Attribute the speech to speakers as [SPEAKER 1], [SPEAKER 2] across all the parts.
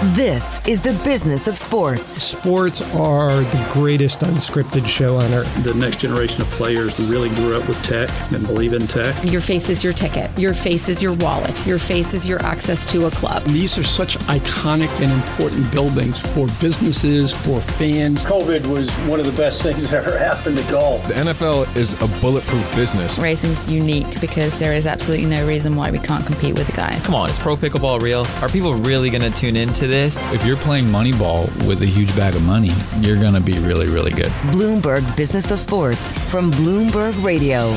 [SPEAKER 1] This is the business of sports.
[SPEAKER 2] Sports are the greatest unscripted show on earth.
[SPEAKER 3] The next generation of players really grew up with tech and believe in tech.
[SPEAKER 4] Your face is your ticket. Your face is your wallet. Your face is your access to a club.
[SPEAKER 5] These are such iconic and important buildings for businesses, for fans.
[SPEAKER 6] COVID was one of the best things that ever happened to golf.
[SPEAKER 7] The NFL is a bulletproof business.
[SPEAKER 8] Racing's unique because there is absolutely no reason why we can't compete with the guys.
[SPEAKER 9] Come on, is pro pickleball real? Are people really going to tune into this?
[SPEAKER 10] If you're playing Moneyball with a huge bag of money, you're going to be really, really good.
[SPEAKER 1] Bloomberg Business of Sports from Bloomberg Radio.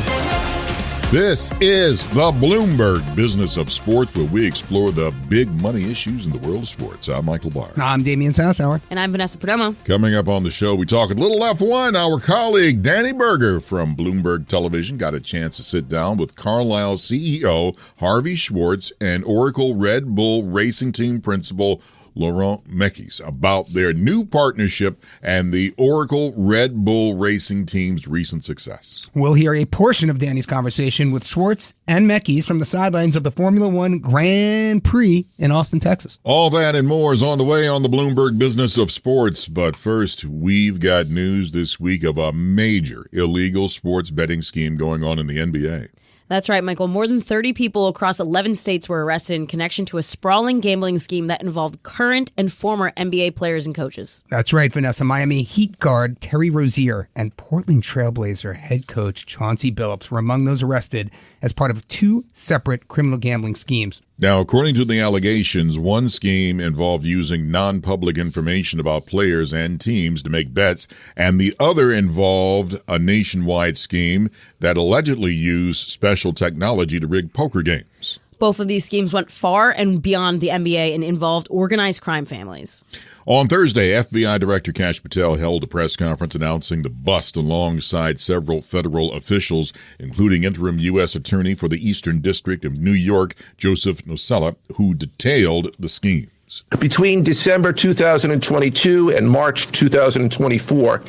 [SPEAKER 11] This is the Bloomberg Business of Sports, where we explore the big money issues in the world of sports. I'm Michael Barr.
[SPEAKER 12] I'm Damian Sassower.
[SPEAKER 4] And I'm Vanessa Perdomo.
[SPEAKER 11] Coming up on the show, we talk a little F1. Our colleague Danny Berger from Bloomberg Television got a chance to sit down with Carlisle CEO Harvey Schwartz and Oracle Red Bull Racing Team Principal Laurent Mekies about their new partnership and the Oracle Red Bull Racing Team's recent success.
[SPEAKER 12] We'll hear a portion of Danny's conversation with Schwartz and Mekies from the sidelines of the Formula One Grand Prix in Austin, Texas.
[SPEAKER 11] All that and more is on the way on the Bloomberg Business of Sports. But first, we've got news this week of a major illegal sports betting scheme going on in the NBA.
[SPEAKER 4] That's right, Michael. More than 30 people across 11 states were arrested in connection to a sprawling gambling scheme that involved current and former NBA players and coaches.
[SPEAKER 12] That's right, Vanessa. Miami Heat guard Terry Rozier and Portland Trailblazer head coach Chauncey Billups were among those arrested as part of two separate criminal gambling schemes.
[SPEAKER 11] Now, according to the allegations, one scheme involved using non-public information about players and teams to make bets, and the other involved a nationwide scheme that allegedly used special technology to rig poker games.
[SPEAKER 4] Both of these schemes went far and beyond the NBA and involved organized crime families.
[SPEAKER 11] On Thursday, FBI Director Kash Patel held a press conference announcing the bust alongside several federal officials, including interim U.S. Attorney for the Eastern District of New York, Joseph Nocella, who detailed the schemes.
[SPEAKER 13] Between December 2022 and March 2024,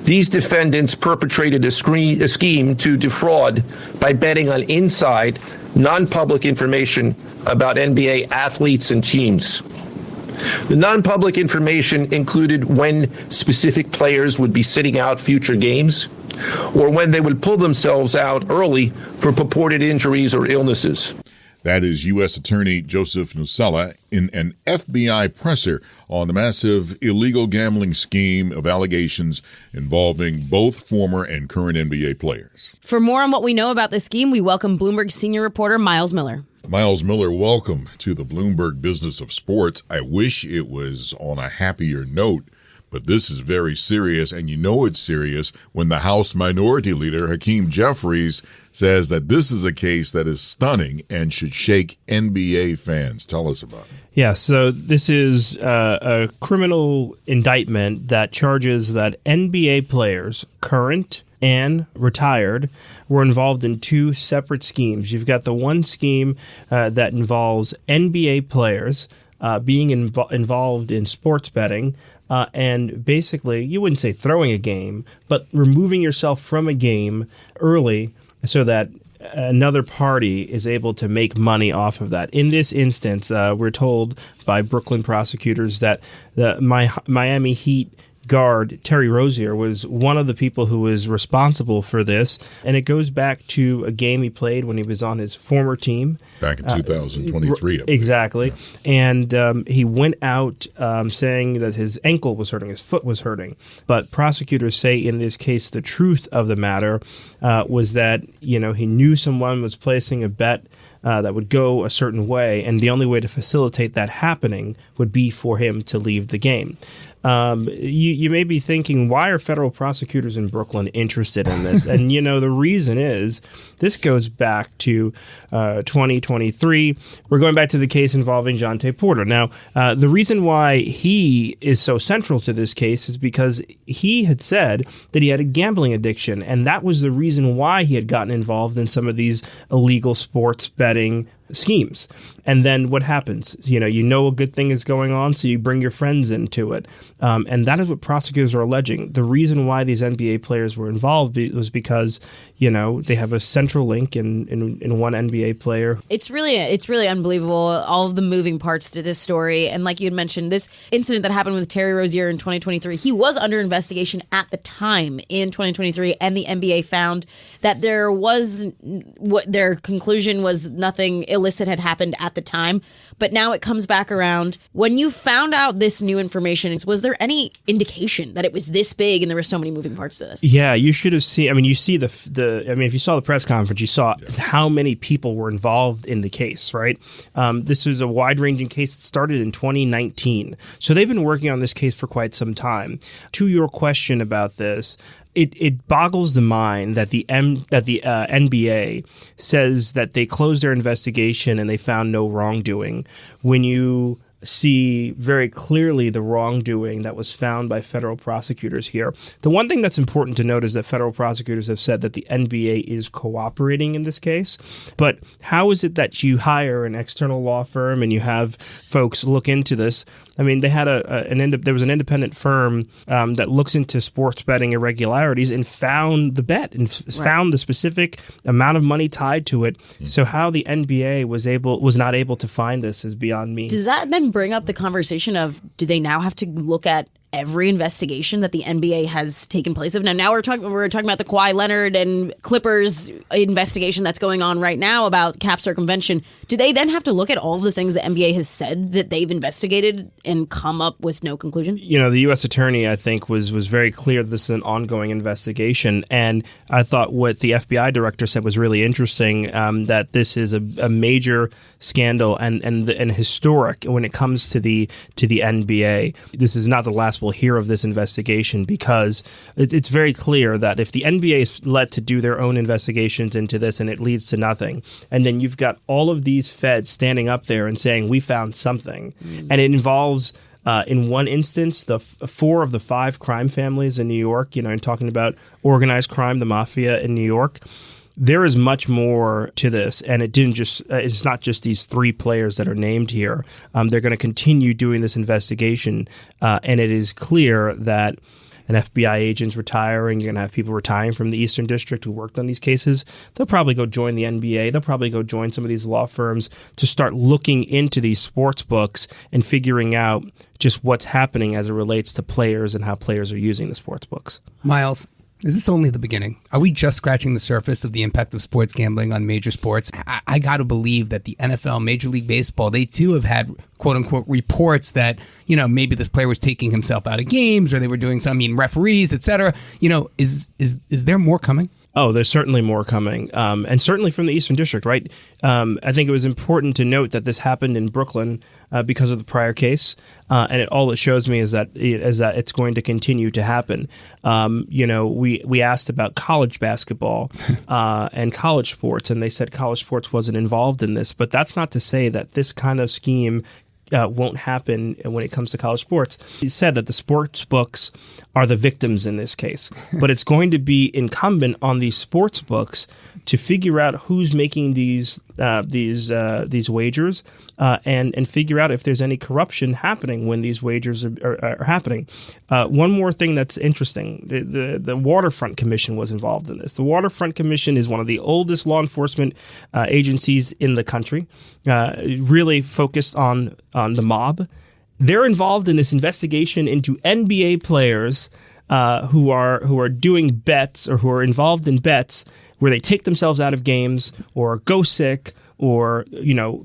[SPEAKER 13] these defendants perpetrated a scheme to defraud by betting on inside, non-public information about NBA athletes and teams. The non-public information included when specific players would be sitting out future games or when they would pull themselves out early for purported injuries or illnesses.
[SPEAKER 11] That is U.S. Attorney Joseph Nocella in an FBI presser on the massive illegal gambling scheme of allegations involving both former and current NBA players.
[SPEAKER 4] For more on what we know about this scheme, we welcome Bloomberg senior reporter Miles Miller.
[SPEAKER 11] Miles Miller, welcome to the Bloomberg Business of Sports. I wish it was on a happier note, but this is very serious, and you know it's serious when the House Minority Leader, Hakeem Jeffries, says that this is a case that is stunning and should shake NBA fans. Tell us about it.
[SPEAKER 14] Yeah, so this is a criminal indictment that charges that NBA players, current and retired, were involved in two separate schemes. You've got the one scheme that involves NBA players being involved in sports betting, and basically, you wouldn't say throwing a game, but removing yourself from a game early so that another party is able to make money off of that. In this instance, we're told by Brooklyn prosecutors that the Miami Heat guard Terry Rozier was one of the people who was responsible for this, and it goes back to a game he played when he was on his former team
[SPEAKER 11] back in 2023.
[SPEAKER 14] Exactly.
[SPEAKER 11] Yeah.
[SPEAKER 14] And he went out saying that his ankle was hurting, his foot was hurting. But prosecutors say in this case the truth of the matter was that he knew someone was placing a bet that would go a certain way, and the only way to facilitate that happening would be for him to leave the game. You may be thinking, why are federal prosecutors in Brooklyn interested in this? And, the reason is this goes back to 2023. We're going back to the case involving Jonte Porter. Now, the reason why he is so central to this case is because he had said that he had a gambling addiction, and that was the reason why he had gotten involved in some of these illegal sports betting schemes. And then what happens? You know a good thing is going on, so you bring your friends into it. And that is what prosecutors are alleging. The reason why these NBA players were involved was because, they have a central link in one NBA player.
[SPEAKER 4] It's really unbelievable, all of the moving parts to this story. And like you had mentioned, this incident that happened with Terry Rozier in 2023, he was under investigation at the time in 2023, and the NBA found that their conclusion was nothing illicit had happened at the time. But now it comes back around. When you found out this new information, was there any indication that it was this big and there were so many moving parts to this?
[SPEAKER 14] Yeah, you should have seen. I mean, you see if you saw the press conference, you saw how many people were involved in the case, right? This was a wide-ranging case that started in 2019. So they've been working on this case for quite some time. To your question about this, it boggles the mind that the NBA says that they closed their investigation and they found no wrongdoing, when you see very clearly the wrongdoing that was found by federal prosecutors here. The one thing that's important to note is that federal prosecutors have said that the NBA is cooperating in this case. But how is it that you hire an external law firm and you have folks look into this? I mean, they had there was an independent firm that looks into sports betting irregularities and found the bet and found the specific amount of money tied to it. So how the NBA was not able to find this is beyond me.
[SPEAKER 4] Does that then bring up the conversation of, do they now have to look at every investigation that the NBA has taken place of? Now we're talking about the Kawhi Leonard and Clippers investigation that's going on right now about cap circumvention. Do they then have to look at all of the things the NBA has said that they've investigated and come up with no conclusion?
[SPEAKER 14] The U.S. attorney, I think, was very clear that this is an ongoing investigation. And I thought what the FBI director said was really interesting, that this is a major scandal and historic when it comes to the NBA. This is not the last we'll hear of this investigation, because it's very clear that if the NBA is let to do their own investigations into this and it leads to nothing, and then you've got all of these feds standing up there and saying, we found something, and it involves in one instance, the 4 of the 5 crime families in New York, and talking about organized crime, the mafia in New York. There is much more to this, and it's not just these 3 players that are named here. They're going to continue doing this investigation, and it is clear that an FBI agent's retiring. You're going to have people retiring from the Eastern District who worked on these cases. They'll probably go join the NBA. They'll probably go join some of these law firms to start looking into these sports books and figuring out just what's happening as it relates to players and how players are using the sports books.
[SPEAKER 12] Miles, is this only the beginning? Are we just scratching the surface of the impact of sports gambling on major sports? I got to believe that the NFL, Major League Baseball, they too have had quote unquote reports that, maybe this player was taking himself out of games or they were doing something, referees, etc. Is there more coming?
[SPEAKER 14] Oh, there's certainly more coming, and certainly from the Eastern District, right? I think it was important to note that this happened in Brooklyn because of the prior case, and all it shows me is that it's going to continue to happen. We asked about college basketball and college sports, and they said college sports wasn't involved in this, but that's not to say that this kind of scheme won't happen when it comes to college sports. He said that the sports books are the victims in this case, but it's going to be incumbent on these sports books to figure out who's making these wagers and figure out if there's any corruption happening when these wagers are happening. One more thing that's interesting: the Waterfront Commission was involved in this. The Waterfront Commission is one of the oldest law enforcement agencies in the country, really focused on the mob. They're involved in this investigation into NBA players who are doing bets or who are involved in bets where they take themselves out of games or go sick or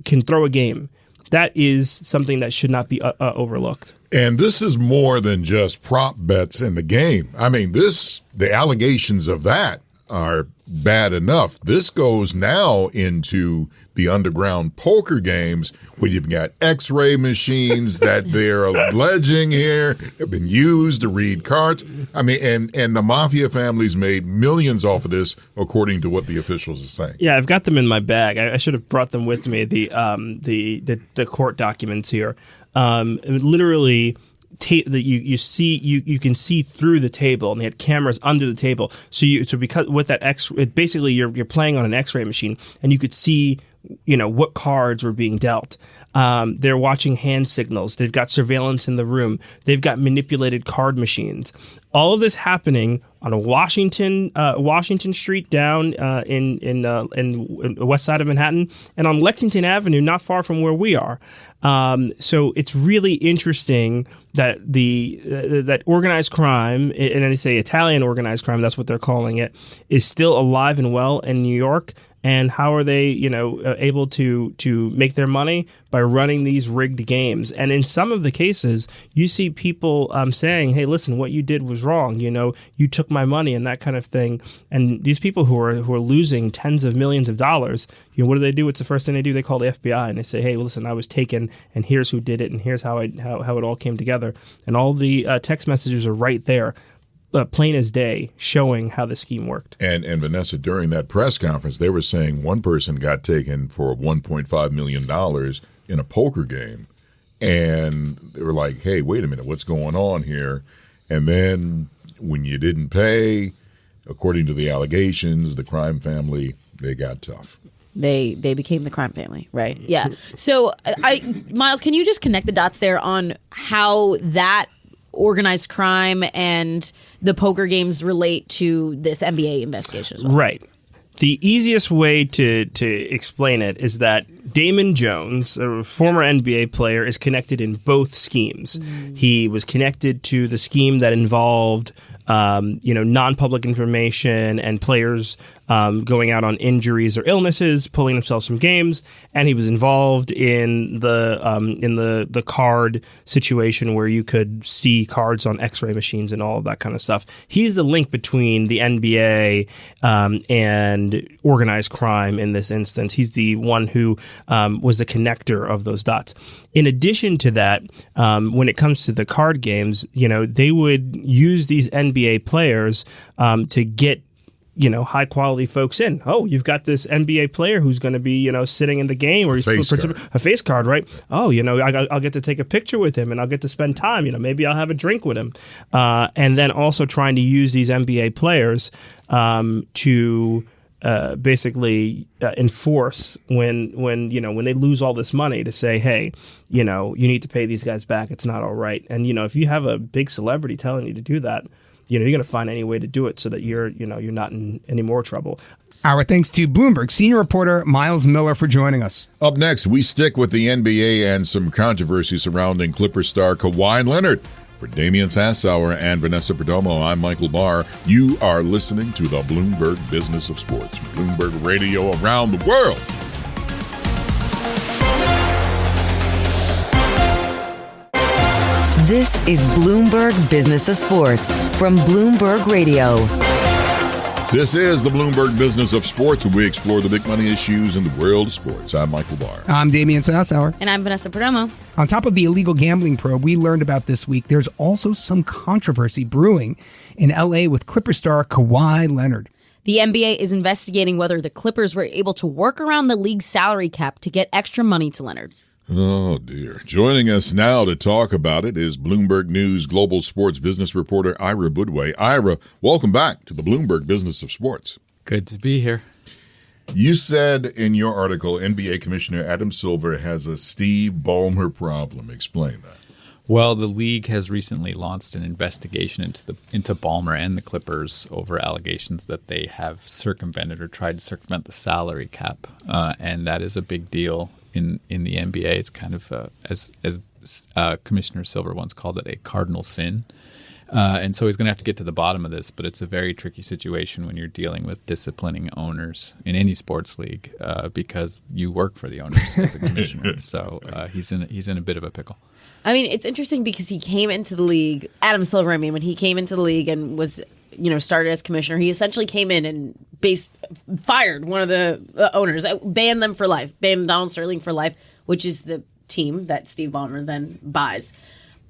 [SPEAKER 14] can throw a game. That is something that should not be overlooked.
[SPEAKER 11] And this is more than just prop bets in the game. I mean, the allegations of that are bad enough. This goes now into the underground poker games where you've got X-ray machines that they're alleging here have been used to read cards. I mean, and the mafia families made millions off of this, according to what the officials are saying.
[SPEAKER 14] Yeah, I've got them in my bag. I should have brought them with me. The court documents here, literally. You can see through the table, and they had cameras under the table. So because with that basically you're playing on an X-ray machine, and you could see what cards were being dealt. They're watching hand signals. They've got surveillance in the room. They've got manipulated card machines. All of this happening on a Washington Street down in the west side of Manhattan, and on Lexington Avenue, not far from where we are. So it's really interesting that that organized crime, and they say Italian organized crime, that's what they're calling it, is still alive and well in New York. And how are they, able to make their money? By running these rigged games. And in some of the cases, you see people saying, hey, listen, what you did was wrong. You took my money and that kind of thing. And these people who are losing tens of millions of dollars, what do? What's the first thing they do? They call the FBI and they say, hey, listen, I was taken and here's who did it and here's how it all came together. And all the text messages are right there. Plain as day, showing how the scheme worked.
[SPEAKER 11] And Vanessa, during that press conference, they were saying one person got taken for $1.5 million in a poker game. And they were like, hey, wait a minute, what's going on here? And then when you didn't pay, according to the allegations, the crime family, they got tough.
[SPEAKER 4] They became the crime family, right? Yeah. So, Miles, can you just connect the dots there on how that organized crime and the poker games relate to this NBA investigation as well?
[SPEAKER 14] Right. The easiest way to explain it is that Damon Jones, a former NBA player, is connected in both schemes. He was connected to the scheme that involved non-public information and players going out on injuries or illnesses, pulling themselves from games, and he was involved in the card situation where you could see cards on X-ray machines and all of that kind of stuff. He's the link between the NBA and organized crime in this instance. He's the one who was the connector of those dots. In addition to that, when it comes to the card games, they would use these NBA players to get high quality folks in. Oh, you've got this NBA player who's going to be, sitting in the game, or he's a face card, right? Oh, I'll get to take a picture with him and I'll get to spend time. Maybe I'll have a drink with him. And then also trying to use these NBA players to basically enforce when they lose all this money, to say, hey, you need to pay these guys back. It's not all right. And if you have a big celebrity telling you to do that, you're going to find any way to do it so that you're not in any more trouble.
[SPEAKER 12] Our thanks to Bloomberg senior reporter Miles Miller for joining us.
[SPEAKER 11] Up next, we stick with the NBA and some controversy surrounding Clippers star Kawhi Leonard. For Damian Sassower and Vanessa Perdomo, I'm Michael Barr. You are listening to the Bloomberg Business of Sports, Bloomberg Radio around the world.
[SPEAKER 1] This is Bloomberg Business of Sports from Bloomberg Radio.
[SPEAKER 11] This is the Bloomberg Business of Sports, where we explore the big money issues in the world of sports. I'm Michael Barr.
[SPEAKER 12] I'm Damian Sassower.
[SPEAKER 4] And I'm Vanessa Perdomo.
[SPEAKER 12] On top of the illegal gambling probe we learned about this week, there's also some controversy brewing in L.A. with Clipper star Kawhi Leonard.
[SPEAKER 4] The NBA is investigating whether the Clippers were able to work around the league's salary cap to get extra money to Leonard.
[SPEAKER 11] Oh, dear. Joining us now to talk about it is Bloomberg News global sports business reporter Ira Budway. Ira, welcome back to the Bloomberg Business of Sports.
[SPEAKER 10] Good to be here.
[SPEAKER 11] You said in your article, NBA Commissioner Adam Silver has a Steve Ballmer problem. Explain that.
[SPEAKER 10] Well, the league has recently launched an investigation into Ballmer and the Clippers over allegations that they have circumvented or tried to circumvent the salary cap, and that is a big deal in the NBA. It's kind of as Commissioner Silver once called it, a cardinal sin. And so he's going to have to get to the bottom of this, but it's a very tricky situation when you're dealing with disciplining owners in any sports league because you work for the owners as a commissioner. So he's in a bit of a pickle.
[SPEAKER 4] I mean, it's interesting because he came into the league, Adam Silver, when he came into the league and was, started as commissioner, he essentially came in and fired one of the owners, banned them for life, banned Donald Sterling for life, which is the team that Steve Ballmer then buys.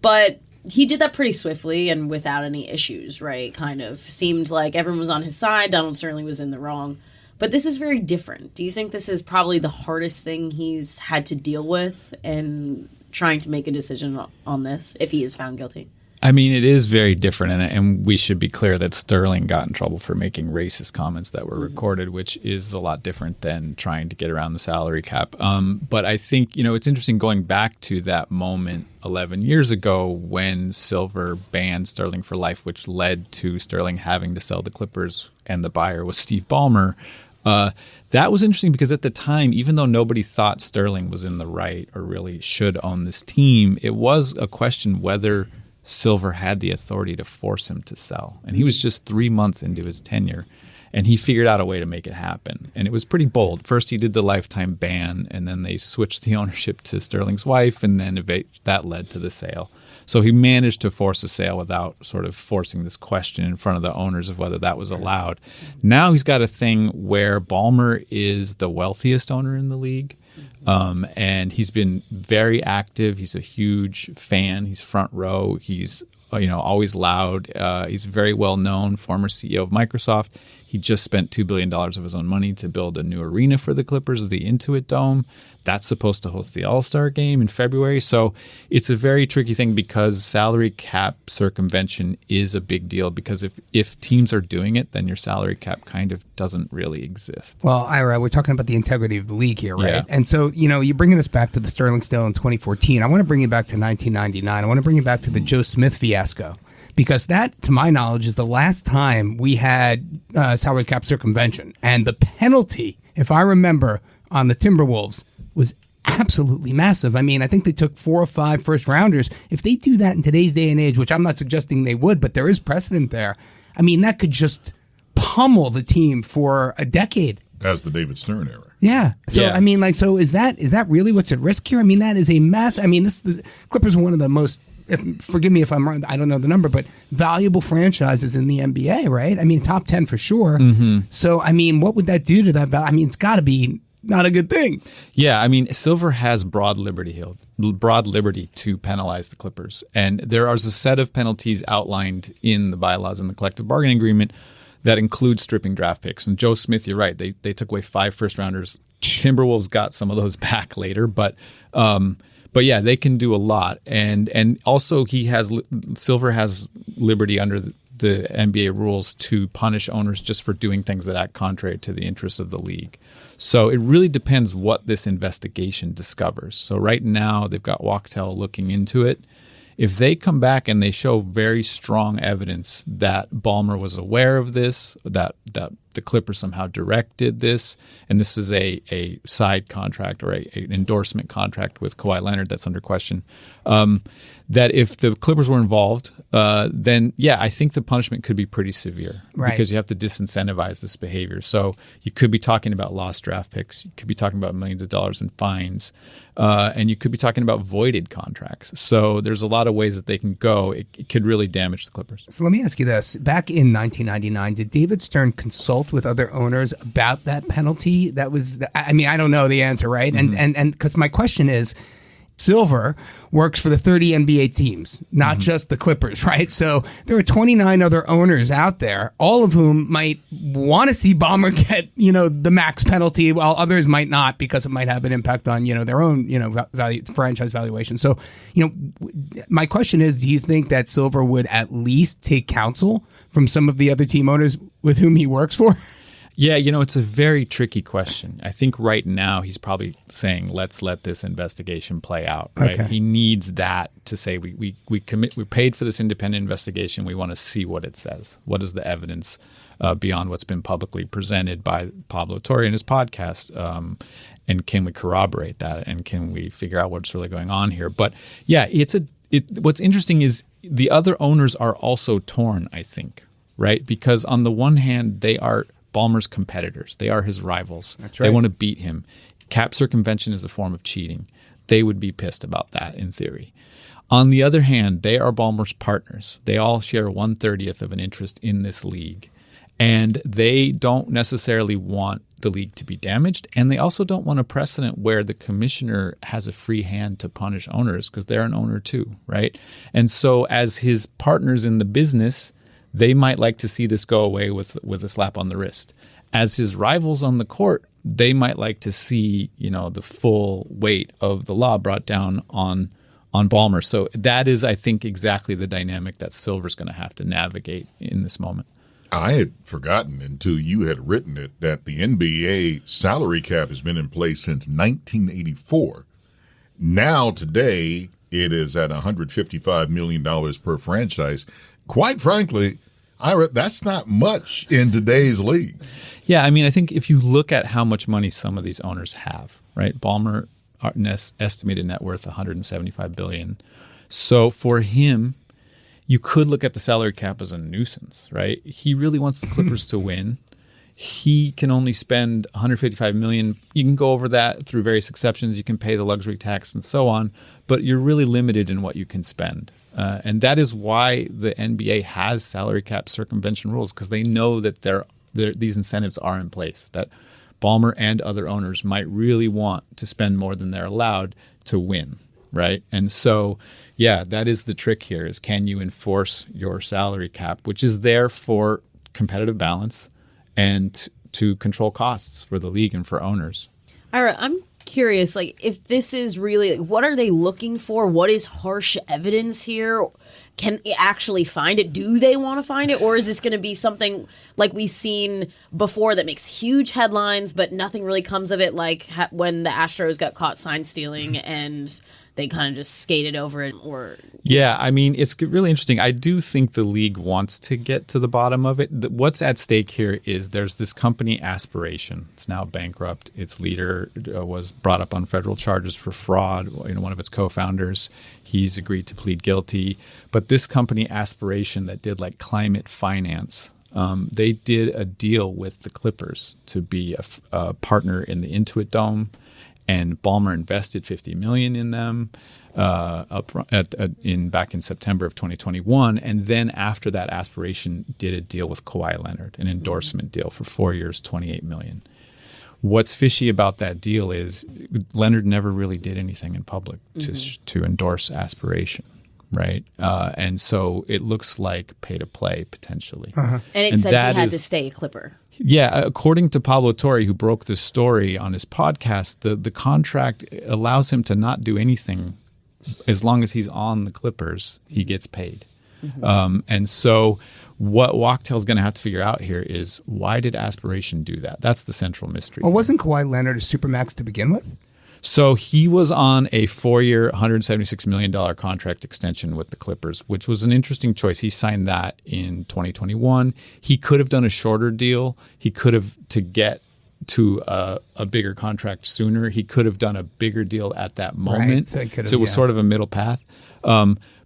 [SPEAKER 4] But he did that pretty swiftly and without any issues, right? Kind of seemed like everyone was on his side. Donald Sterling was in the wrong. But this is very different. Do you think this is probably the hardest thing he's had to deal with in trying to make a decision on this if he is found guilty?
[SPEAKER 10] I mean, it is very different, and we should be clear that Sterling got in trouble for making racist comments that were recorded, which is a lot different than trying to get around the salary cap. But I think, it's interesting going back to that moment 11 years ago when Silver banned Sterling for life, which led to Sterling having to sell the Clippers, and the buyer was Steve Ballmer. That was interesting because at the time, even though nobody thought Sterling was in the right or really should own this team, it was a question whether Silver had the authority to force him to sell. And he was just 3 months into his tenure, and he figured out a way to make it happen. And it was pretty bold. First, he did the lifetime ban, and then they switched the ownership to Sterling's wife, and then that led to the sale. So he managed to force a sale without sort of forcing this question in front of the owners of whether that was allowed. Now he's got a thing where Ballmer is the wealthiest owner in the league. And he's been very active. He's a huge fan. He's front row. He's always loud. He's very well known, former CEO of Microsoft. He just spent $2 billion of his own money to build a new arena for the Clippers, the Intuit Dome. That's supposed to host the All-Star game in February. So it's a very tricky thing because salary cap circumvention is a big deal, because if teams are doing it, then your salary cap kind of doesn't really exist.
[SPEAKER 12] Well, Ira, we're talking about the integrity of the league here, right?
[SPEAKER 10] Yeah.
[SPEAKER 12] And so, you're bringing us back to the Sterling sale in 2014. I want to bring you back to 1999. I want to bring you back to the Joe Smith fiasco, because that, to my knowledge, is the last time we had salary cap circumvention. And the penalty, if I remember, on the Timberwolves was absolutely massive. I mean, I think they took 4 or 5 first rounders. If they do that in today's day and age, which I'm not suggesting they would, but there is precedent there, I mean, that could just pummel the team for a decade.
[SPEAKER 11] As the David Stern era.
[SPEAKER 12] Yeah. So,
[SPEAKER 10] Yeah.
[SPEAKER 12] I mean, so is that really what's at risk here? I mean, that is a mass. I mean, the Clippers are one of the most, forgive me if I'm wrong, I don't know the number, but valuable franchises in the NBA, right? I mean, top 10 for sure.
[SPEAKER 10] Mm-hmm.
[SPEAKER 12] So, I mean, what would that do to that? I mean, it's got to be not a good thing.
[SPEAKER 10] Yeah, I mean, Silver has broad liberty to penalize the Clippers. And there is a set of penalties outlined in the bylaws and the collective bargaining agreement that include stripping draft picks. And Joe Smith, you're right, they took away 5 first rounders. Timberwolves got some of those back later, but yeah, they can do a lot. And also Silver has liberty under the NBA rules to punish owners just for doing things that act contrary to the interests of the league. So it really depends what this investigation discovers. So right now they've got Wachtell looking into it. If they come back and they show very strong evidence that Ballmer was aware of this, that the Clippers somehow directed this, and this is a side contract or an endorsement contract with Kawhi Leonard that's under question, that if the Clippers were involved, then yeah, I think the punishment could be pretty severe,
[SPEAKER 12] right?
[SPEAKER 10] Because you have to disincentivize this behavior. So you could be talking about lost draft picks, you could be talking about millions of dollars in fines, and you could be talking about voided contracts. So there's a lot of ways that they can go. It could really damage the Clippers.
[SPEAKER 12] So let me ask you this. Back in 1999, did David Stern consult with other owners about that penalty? That was, I mean, I don't know the answer, right?
[SPEAKER 10] Mm-hmm.
[SPEAKER 12] And because my question is, Silver works for the 30 NBA teams, not just the Clippers, right? So there are 29 other owners out there, all of whom might want to see Ballmer get, the max penalty, while others might not, because it might have an impact on, their own, franchise valuation. So, my question is, do you think that Silver would at least take counsel from some of the other team owners with whom he works for?
[SPEAKER 10] Yeah, it's a very tricky question. I think right now he's probably saying, let's let this investigation play out. Right? Okay. He needs that to say we paid for this independent investigation. We want to see what it says. What is the evidence beyond what's been publicly presented by Pablo Torre in his podcast? And can we corroborate that? And can we figure out what's really going on here? But yeah, what's interesting is the other owners are also torn, I think, right? Because on the one hand, they are Ballmer's competitors. They are his rivals.
[SPEAKER 12] That's right.
[SPEAKER 10] They want to beat him. Cap circumvention is a form of cheating. They would be pissed about that in theory. On the other hand, they are Ballmer's partners. They all share 1/30 of an interest in this league. And they don't necessarily want the league to be damaged. And they also don't want a precedent where the commissioner has a free hand to punish owners, because they're an owner too, right? And so as his partners in the business, they might like to see this go away with a slap on the wrist. As his rivals on the court, they might like to see, the full weight of the law brought down on on Ballmer. So that is, I think, exactly the dynamic that Silver's going to have to navigate in this moment.
[SPEAKER 11] I had forgotten until you had written it that the NBA salary cap has been in place since 1984. Now, today, it is at $155 million per franchise. Quite frankly, that's not much in today's league.
[SPEAKER 10] Yeah, I mean, I think if you look at how much money some of these owners have, right? Ballmer estimated net worth $175 billion. So for him, you could look at the salary cap as a nuisance, right? He really wants the Clippers to win. He can only spend $155 million. You can go over that through various exceptions. You can pay the luxury tax and so on, but you're really limited in what you can spend. And that is why the NBA has salary cap circumvention rules, because they know that these incentives are in place, that Ballmer and other owners might really want to spend more than they're allowed to win, right? And so, yeah, that is the trick here, is can you enforce your salary cap, which is there for competitive balance and to control costs for the league and for owners.
[SPEAKER 4] Ira, I'm curious, if this is really, what are they looking for? What is harsh evidence here? Can they actually find it? Do they want to find it? Or is this going to be something like we've seen before that makes huge headlines, but nothing really comes of it, like when the Astros got caught sign stealing and they kind of just skated over it?
[SPEAKER 10] Yeah, I mean, it's really interesting. I do think the league wants to get to the bottom of it. What's at stake here is there's this company, Aspiration. It's now bankrupt. Its leader was brought up on federal charges for fraud. One of its co-founders, he's agreed to plead guilty. But this company, Aspiration, that did climate finance, they did a deal with the Clippers to be a partner in the Intuit Dome. And Ballmer invested $50 million in them back in September of 2021. And then after that, Aspiration did a deal with Kawhi Leonard, an endorsement deal for 4 years, $28 million. What's fishy about that deal is Leonard never really did anything in public to endorse Aspiration, right? And so it looks like pay to play potentially.
[SPEAKER 4] And it said he had to stay a Clipper.
[SPEAKER 10] Yeah, according to Pablo Torre, who broke this story on his podcast, the contract allows him to not do anything as long as he's on the Clippers. He gets paid, and so what Wachtell's going to have to figure out here is, why did Aspiration do that? That's the central mystery.
[SPEAKER 12] Well, wasn't Kawhi Leonard a supermax to begin with?
[SPEAKER 10] So he was on a 4-year, $176 million contract extension with the Clippers, which was an interesting choice. He signed that in 2021. He could have done a shorter deal. He could have, to get to a bigger contract sooner, he could have done a bigger deal at that moment.
[SPEAKER 12] Right, so
[SPEAKER 10] it was sort of a middle path.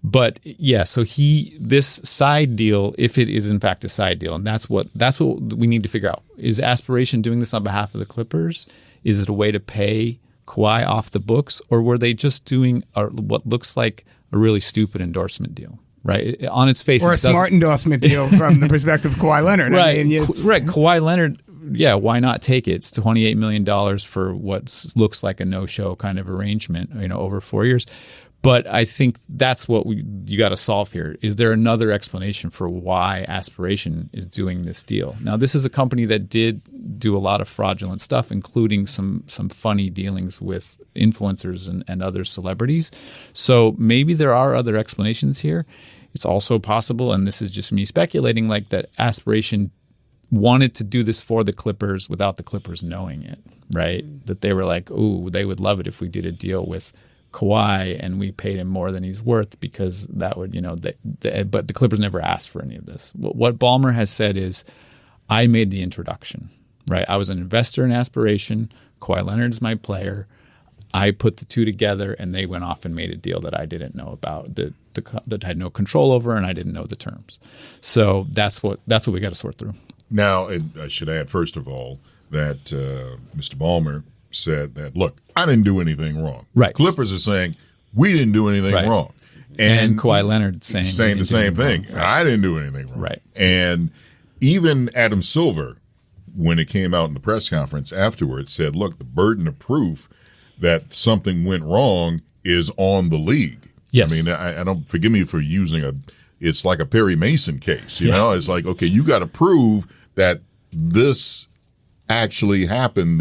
[SPEAKER 10] But yeah, so this side deal, if it is in fact a side deal, and that's what we need to figure out. Is Aspiration doing this on behalf of the Clippers? Is it a way to pay Kawhi off the books, or were they just doing what looks like a really stupid endorsement deal, right? On its face,
[SPEAKER 12] or a smart endorsement deal from the perspective of Kawhi Leonard,
[SPEAKER 10] right?
[SPEAKER 12] I mean,
[SPEAKER 10] right, Kawhi Leonard. Yeah, why not take it? It's $28 million for what looks like a no-show kind of arrangement, over 4 years. But I think that's what you got to solve here. Is there another explanation for why Aspiration is doing this deal? Now, this is a company that did do a lot of fraudulent stuff, including some funny dealings with influencers and other celebrities. So maybe there are other explanations here. It's also possible, and this is just me speculating, that Aspiration wanted to do this for the Clippers without the Clippers knowing it, right? That they were like, ooh, they would love it if we did a deal with Kawhi and we paid him more than he's worth, because that would, but the Clippers never asked for any of this. What Ballmer has said is, I made the introduction, right? I was an investor in Aspiration. Kawhi Leonard is my player. I put the two together, and they went off and made a deal that I didn't know about, that I had no control over, and I didn't know the terms. So that's what we got to sort through.
[SPEAKER 11] Now, I should add, first of all, that Mr. Ballmer said that, look, I didn't do anything wrong.
[SPEAKER 10] Right.
[SPEAKER 11] Clippers are saying, we didn't do anything wrong.
[SPEAKER 10] And Kawhi Leonard saying
[SPEAKER 11] the same thing. Right. I didn't do anything wrong.
[SPEAKER 10] Right.
[SPEAKER 11] And even Adam Silver, when it came out in the press conference afterwards, said, look, the burden of proof that something went wrong is on the league.
[SPEAKER 10] Yes.
[SPEAKER 11] I mean, I don't, forgive me for using it's like a Perry Mason case, you know? It's like, okay, you got to prove that this actually happened,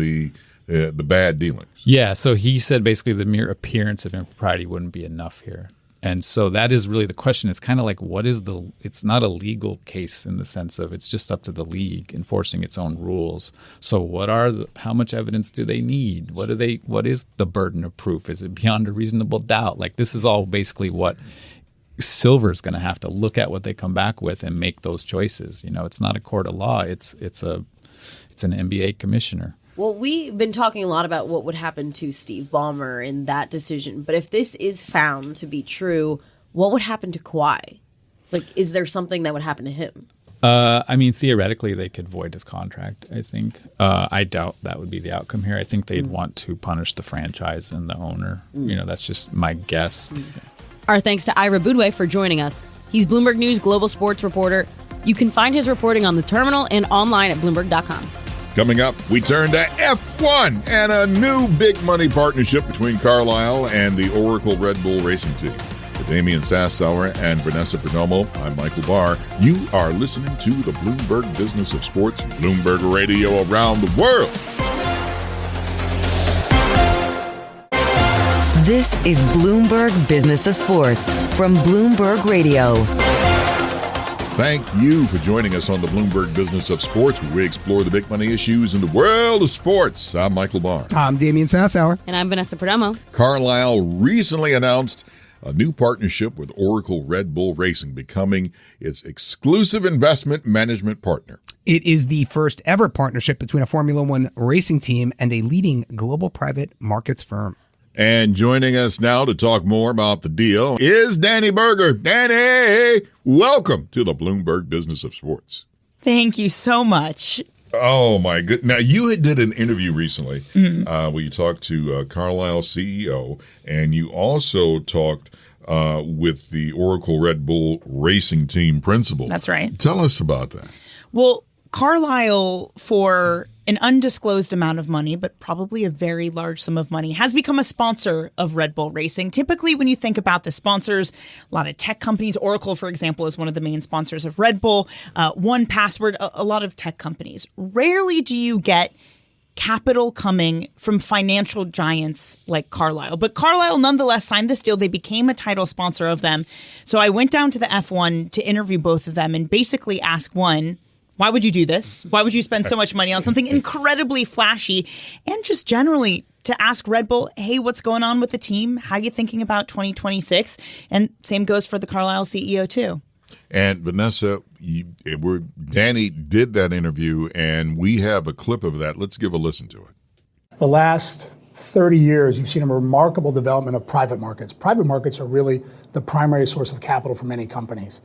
[SPEAKER 11] the bad dealings.
[SPEAKER 10] Yeah, so he said basically the mere appearance of impropriety wouldn't be enough here. And so that is really the question. It's kind of like, it's not a legal case in the sense of it's just up to the league enforcing its own rules. So how much evidence do they need? What is the burden of proof? Is it beyond a reasonable doubt? Like, this is all basically what Silver's going to have to look at what they come back with and make those choices. It's not a court of law. It's an NBA commissioner.
[SPEAKER 4] Well, we've been talking a lot about what would happen to Steve Ballmer in that decision. But if this is found to be true, what would happen to Kawhi? Like, is there something that would happen to him?
[SPEAKER 10] Theoretically, they could void his contract, I think. I doubt that would be the outcome here. I think they'd want to punish the franchise and the owner. That's just my guess.
[SPEAKER 4] Our thanks to Ira Boudway for joining us. He's Bloomberg News global sports reporter. You can find his reporting on the terminal and online at Bloomberg.com.
[SPEAKER 11] Coming up, we turn to F1 and a new big money partnership between Carlisle and the Oracle Red Bull racing team. For Damian Sassower and Vanessa Perdomo, I'm Michael Barr. You are listening to the Bloomberg Business of Sports, Bloomberg Radio around the world.
[SPEAKER 1] This is Bloomberg Business of Sports from Bloomberg Radio.
[SPEAKER 11] Thank you for joining us on the Bloomberg Business of Sports, where we explore the big money issues in the world of sports. I'm Michael Barr.
[SPEAKER 12] I'm Damian Sassower.
[SPEAKER 4] And I'm Vanessa Perdomo.
[SPEAKER 11] Carlisle recently announced a new partnership with Oracle Red Bull Racing, becoming its exclusive investment management partner.
[SPEAKER 12] It is the first ever partnership between a Formula One racing team and a leading global private markets firm.
[SPEAKER 11] And joining us now to talk more about the deal is Danny Berger. Danny, welcome to the Bloomberg Business of Sports.
[SPEAKER 15] Thank you so much.
[SPEAKER 11] Oh, my goodness. Now, you did an interview recently where you talked to Carlisle CEO, and you also talked with the Oracle Red Bull racing team principal.
[SPEAKER 15] That's right.
[SPEAKER 11] Tell us about that.
[SPEAKER 15] Well, Carlisle, for an undisclosed amount of money, but probably a very large sum of money, has become a sponsor of Red Bull Racing. Typically, when you think about the sponsors, a lot of tech companies, Oracle, for example, is one of the main sponsors of Red Bull, 1Password, a lot of tech companies. Rarely do you get capital coming from financial giants like Carlisle. But Carlisle nonetheless signed this deal. They became a title sponsor of them. So I went down to the F1 to interview both of them and basically ask one, why would you do this? Why would you spend so much money on something incredibly flashy? And just generally to ask Red Bull, hey, what's going on with the team? How are you thinking about 2026? And same goes for the Carlisle CEO too.
[SPEAKER 11] And Vanessa, Danny did that interview, and we have a clip of that. Let's give a listen to it.
[SPEAKER 16] The last 30 years, you've seen a remarkable development of private markets. Private markets are really the primary source of capital for many companies.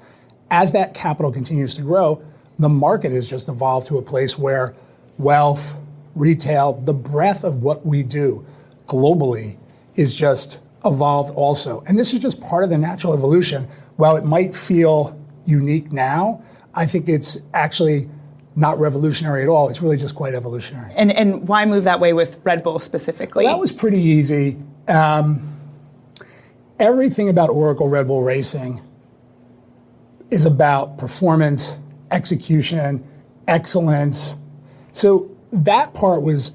[SPEAKER 16] As that capital continues to grow, the market has just evolved to a place where wealth, retail, the breadth of what we do globally is just evolved also. And this is just part of the natural evolution. While it might feel unique now, I think it's actually not revolutionary at all. It's really just quite evolutionary.
[SPEAKER 15] And why move that way with Red Bull specifically?
[SPEAKER 16] Well, that was pretty easy. Everything about Oracle Red Bull Racing is about performance, execution, excellence. So that part was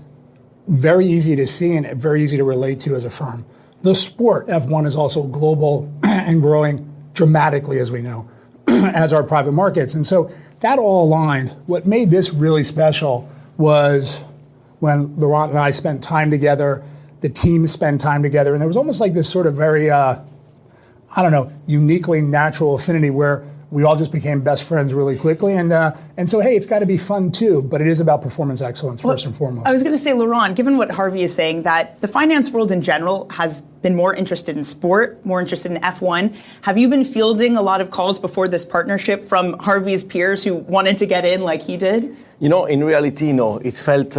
[SPEAKER 16] very easy to see and very easy to relate to as a firm. The sport, F1, is also global and growing dramatically, as we know, as are private markets. And so that all aligned. What made this really special was when Laurent and I spent time together, the team spent time together, and there was almost like this sort of very, uniquely natural affinity where we all just became best friends really quickly. And so, hey, it's got to be fun too, but it is about performance excellence first and foremost.
[SPEAKER 15] I was going to say, Laurent, given what Harvey is saying, that the finance world in general has been more interested in sport, more interested in F1. Have you been fielding a lot of calls before this partnership from Harvey's peers who wanted to get in like he did?
[SPEAKER 17] In reality, no. It felt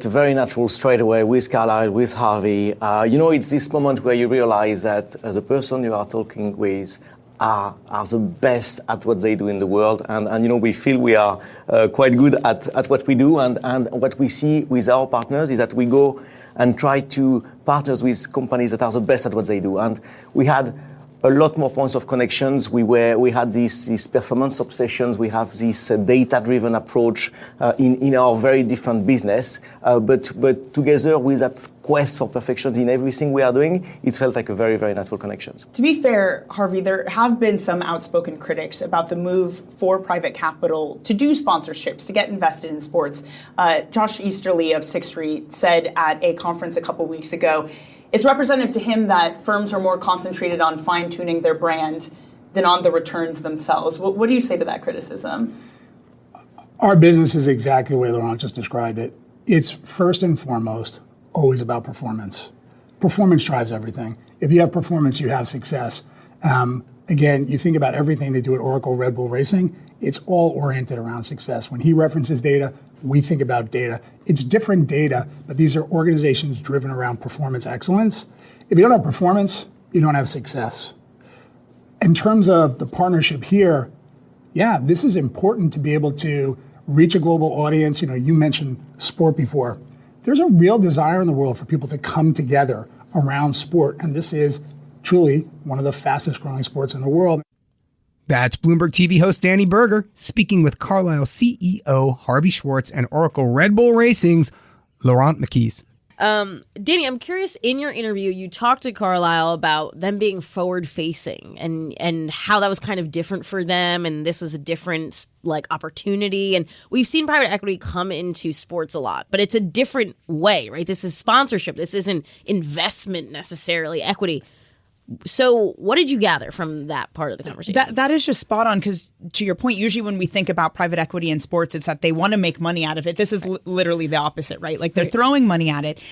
[SPEAKER 17] very natural straight away with Carlisle, with Harvey. It's this moment where you realize that the person you are talking with are the best at what they do in the world. And we feel we are quite good at what we do. And what we see with our partners is that we go and try to partner with companies that are the best at what they do. And we had a lot more points of connections. We had these performance obsessions. We have this data-driven approach in our very different business. But together with that quest for perfection in everything we are doing, it felt like a very, very natural connection.
[SPEAKER 15] To be fair, Harvey, there have been some outspoken critics about the move for private capital to do sponsorships, to get invested in sports. Josh Easterly of Sixth Street said at a conference a couple weeks ago, it's representative to him that firms are more concentrated on fine-tuning their brand than on the returns themselves. What do you say to that criticism?
[SPEAKER 16] Our business is exactly the way Laurent just described it. It's first and foremost always about performance. Performance drives everything. If you have performance, you have success. Again, you think about everything they do at Oracle Red Bull Racing, it's all oriented around success. When he references data, we think about data. It's different data, but these are organizations driven around performance excellence. If you don't have performance, you don't have success. In terms of the partnership here, yeah, this is important to be able to reach a global audience. You mentioned sport before. There's a real desire in the world for people to come together around sport, and this is truly one of the fastest growing sports in the world.
[SPEAKER 12] That's Bloomberg TV host Danny Berger speaking with Carlisle CEO Harvey Schwartz and Oracle Red Bull Racing's Laurent McKees.
[SPEAKER 4] Danny, I'm curious, in your interview, you talked to Carlisle about them being forward-facing and how that was kind of different for them, and this was a different opportunity. And we've seen private equity come into sports a lot, but it's a different way, right? This is sponsorship. This isn't investment necessarily, equity. So what did you gather from that part of the conversation?
[SPEAKER 15] That is just spot on, because to your point, usually when we think about private equity in sports, it's that they want to make money out of it. This is literally the opposite, right? Like they're throwing money at it.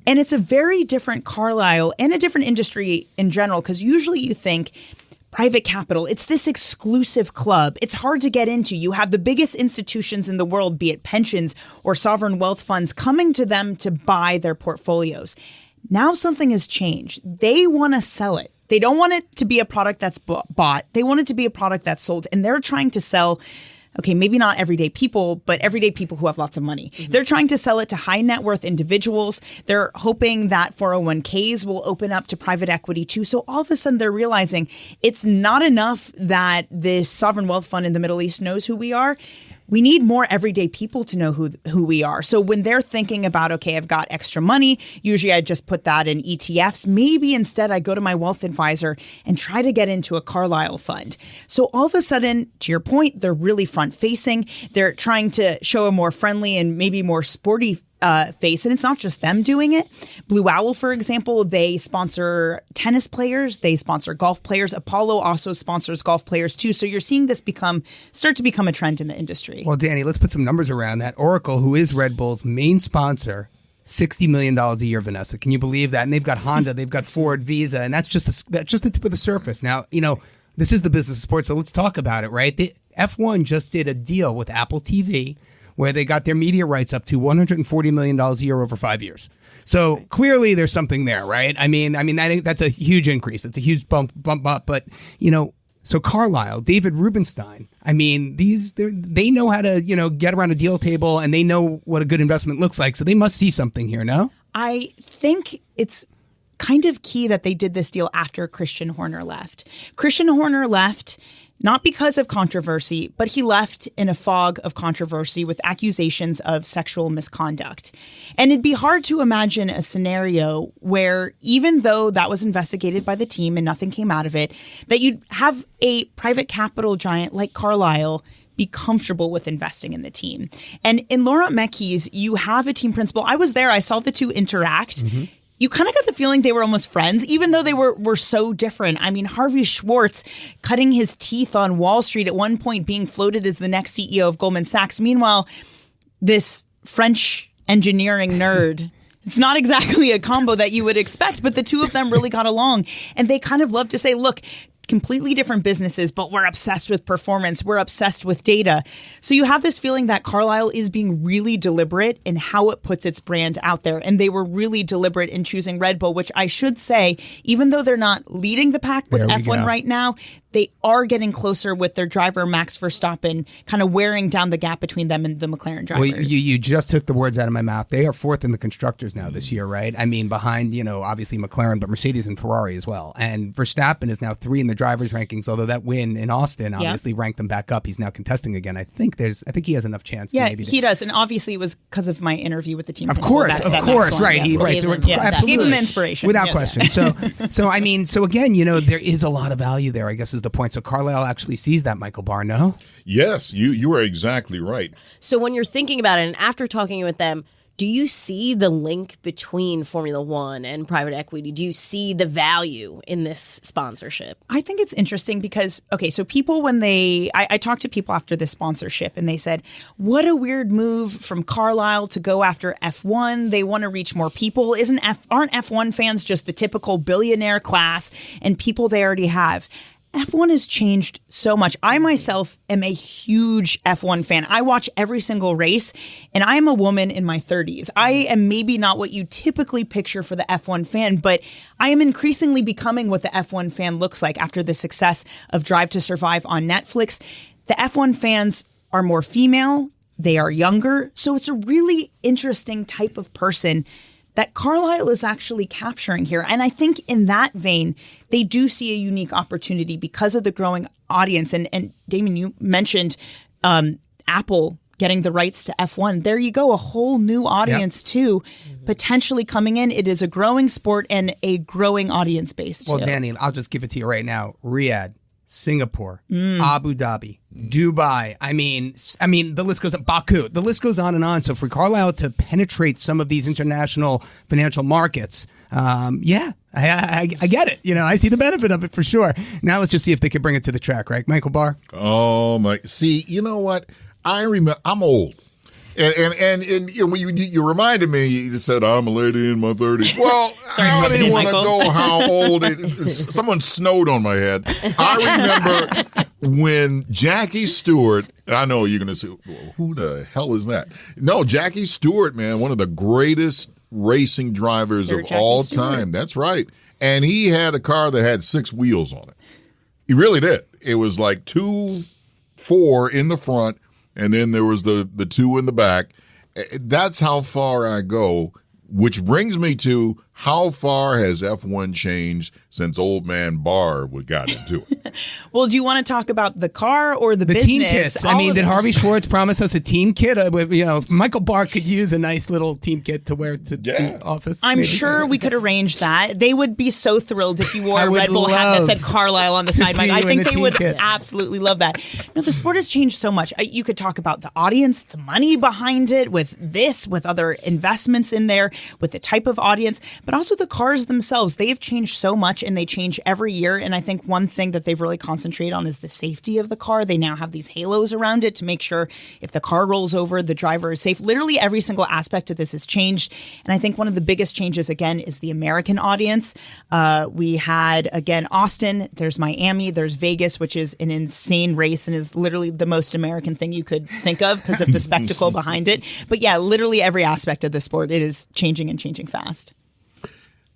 [SPEAKER 15] And it's a very different Carlisle and a different industry in general, because usually you think private capital, it's this exclusive club. It's hard to get into. You have the biggest institutions in the world, be it pensions or sovereign wealth funds, coming to them to buy their portfolios. Now something has changed. They want to sell it. They don't want it to be a product that's bought. They want it to be a product that's sold. And they're trying to sell, okay, maybe not everyday people, but everyday people who have lots of money. Mm-hmm. They're trying to sell it to high net worth individuals. They're hoping that 401ks will open up to private equity too. So all of a sudden they're realizing it's not enough that this sovereign wealth fund in the Middle East knows who we are. We need more everyday people to know who we are. So when they're thinking about, okay, I've got extra money, usually I just put that in ETFs. Maybe instead I go to my wealth advisor and try to get into a Carlisle fund. So all of a sudden, to your point, they're really front facing. They're trying to show a more friendly and maybe more sporty face. And it's not just them doing it. Blue Owl, for example, they sponsor tennis players. They sponsor golf players. Apollo also sponsors golf players too. So you're seeing this start to become a trend in the industry.
[SPEAKER 12] Well, Danny, let's put some numbers around that. Oracle, who is Red Bull's main sponsor, $60 million a year, Vanessa. Can you believe that? And they've got Honda, they've got Ford, Visa, and that's just the tip of the surface. Now, this is the business of sports, so let's talk about it, right? The F1 just did a deal with Apple TV where they got their media rights up to $140 million a year over 5 years. So clearly there's something there, right? I mean, I think that's a huge increase. It's a huge bump up. But, so Carlisle, David Rubenstein, I mean, they know how to, get around a deal table, and they know what a good investment looks like. So they must see something here, no?
[SPEAKER 15] I think it's kind of key that they did this deal after Christian Horner left. Christian Horner left not because of controversy, but he left in a fog of controversy with accusations of sexual misconduct. And it'd be hard to imagine a scenario where, even though that was investigated by the team and nothing came out of it, that you'd have a private capital giant like Carlisle be comfortable with investing in the team. And in Laurent McKees, you have a team principal. I was there. I saw the two interact. Mm-hmm. You kind of got the feeling they were almost friends, even though they were so different. I mean, Harvey Schwartz cutting his teeth on Wall Street, at one point being floated as the next CEO of Goldman Sachs. Meanwhile, this French engineering nerd, it's not exactly a combo that you would expect, but the two of them really got along. And they kind of love to say, look, completely different businesses, but we're obsessed with performance. We're obsessed with data. So you have this feeling that Carlisle is being really deliberate in how it puts its brand out there. And they were really deliberate in choosing Red Bull, which I should say, even though they're not leading the pack with F1 right now, they are getting closer with their driver, Max Verstappen, kind of wearing down the gap between them and the McLaren drivers.
[SPEAKER 12] Well, you just took the words out of my mouth. They are fourth in the constructors now this year, right? I mean, behind, obviously McLaren, but Mercedes and Ferrari as well. And Verstappen is now 3 in the drivers' rankings, although that win in Austin obviously ranked them back up. He's now contesting again. I think he has enough chance.
[SPEAKER 15] Yeah,
[SPEAKER 12] to maybe
[SPEAKER 15] he does. And obviously it was because of my interview with the team.
[SPEAKER 12] Of course, right.
[SPEAKER 15] Absolutely.
[SPEAKER 12] Gave
[SPEAKER 15] him the inspiration.
[SPEAKER 12] Without question. So again, there is a lot of value there, I guess is the point. So Carlisle actually sees that, Michael Barr, no?
[SPEAKER 11] Yes, you are exactly right.
[SPEAKER 4] So when you're thinking about it, and after talking with them, do you see the link between Formula One and private equity? Do you see the value in this sponsorship?
[SPEAKER 15] I think it's interesting because, so people I talked to people after this sponsorship and they said, what a weird move from Carlisle to go after F1. They want to reach more people. Aren't F1 fans just the typical billionaire class and people they already have? F1 has changed so much. I myself am a huge F1 fan. I watch every single race, and I am a woman in my 30s. I am maybe not what you typically picture for the F1 fan, but I am increasingly becoming what the F1 fan looks like after the success of Drive to Survive on Netflix. The F1 fans are more female. They are younger. So it's a really interesting type of person that Carlisle is actually capturing here. And I think in that vein, they do see a unique opportunity because of the growing audience. And Damian, you mentioned Apple getting the rights to F1. There you go, a whole new audience too, potentially coming in. It is a growing sport and a growing audience base too.
[SPEAKER 12] Well, Danny, I'll just give it to you right now. Riyadh, Singapore, Abu Dhabi, Dubai. I mean, the list goes up. Baku. The list goes on and on. So for Carlisle to penetrate some of these international financial markets, I get it. I see the benefit of it for sure. Now let's just see if they can bring it to the track, right, Michael Barr?
[SPEAKER 11] Oh my! See, you know what? I remember. I'm old. And when you reminded me, you said, I'm a lady in my 30s. Well, I didn't want to go how old. Someone snowed on my head. I remember when Jackie Stewart, and I know you're going to say, well, who the hell is that? No, Jackie Stewart, man, one of the greatest racing drivers of all time. That's right. And he had a car that had 6 wheels on it. He really did. It was like 2, 4 in the front, and then there was the 2 in the back. That's how far I go, which brings me to how far has F1 changed since old man Barr got into it?
[SPEAKER 15] Well, do you want to talk about the car or the business?
[SPEAKER 12] Team kits. Did Harvey Schwartz promise us a team kit? Michael Barr could use a nice little team kit to wear to the office.
[SPEAKER 15] I'm sure we could arrange that. They would be so thrilled if you wore a Red Bull hat that said Carlisle on the side. I think they would absolutely love that. No, the sport has changed so much. You could talk about the audience, the money behind it, with other investments in there, with the type of audience, but also the cars themselves. They have changed so much and they change every year. And I think one thing that they've really concentrated on is the safety of the car. They now have these halos around it to make sure if the car rolls over, the driver is safe. Literally every single aspect of this has changed. And I think one of the biggest changes, again, is the American audience. We had, again, Austin, there's Miami, there's Vegas, which is an insane race and is literally the most American thing you could think of because of the spectacle behind it. But yeah, literally every aspect of the sport, it is changing and changing fast.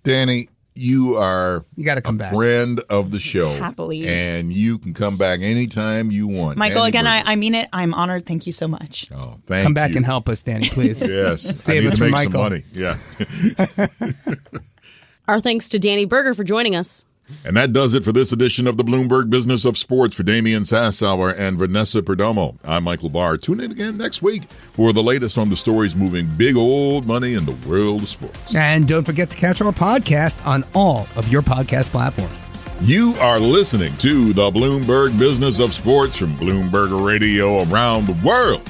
[SPEAKER 11] Danny, you are
[SPEAKER 12] gotta come back.
[SPEAKER 11] Friend of the show.
[SPEAKER 15] Happily.
[SPEAKER 11] And you can come back anytime you want.
[SPEAKER 15] Michael, again, I mean it. I'm honored. Thank you so much.
[SPEAKER 11] Oh, thank you.
[SPEAKER 12] Come back and help us, Danny, please.
[SPEAKER 11] Yes.
[SPEAKER 12] Save us from Michael.
[SPEAKER 11] Some money. Yeah.
[SPEAKER 4] Our thanks to Danny Berger for joining us.
[SPEAKER 11] And that does it for this edition of the Bloomberg Business of Sports. For Damian Sassower and Vanessa Perdomo, I'm Michael Barr. Tune in again next week for the latest on the stories moving big old money in the world of sports.
[SPEAKER 12] And don't forget to catch our podcast on all of your podcast platforms.
[SPEAKER 11] You are listening to the Bloomberg Business of Sports from Bloomberg Radio around the world.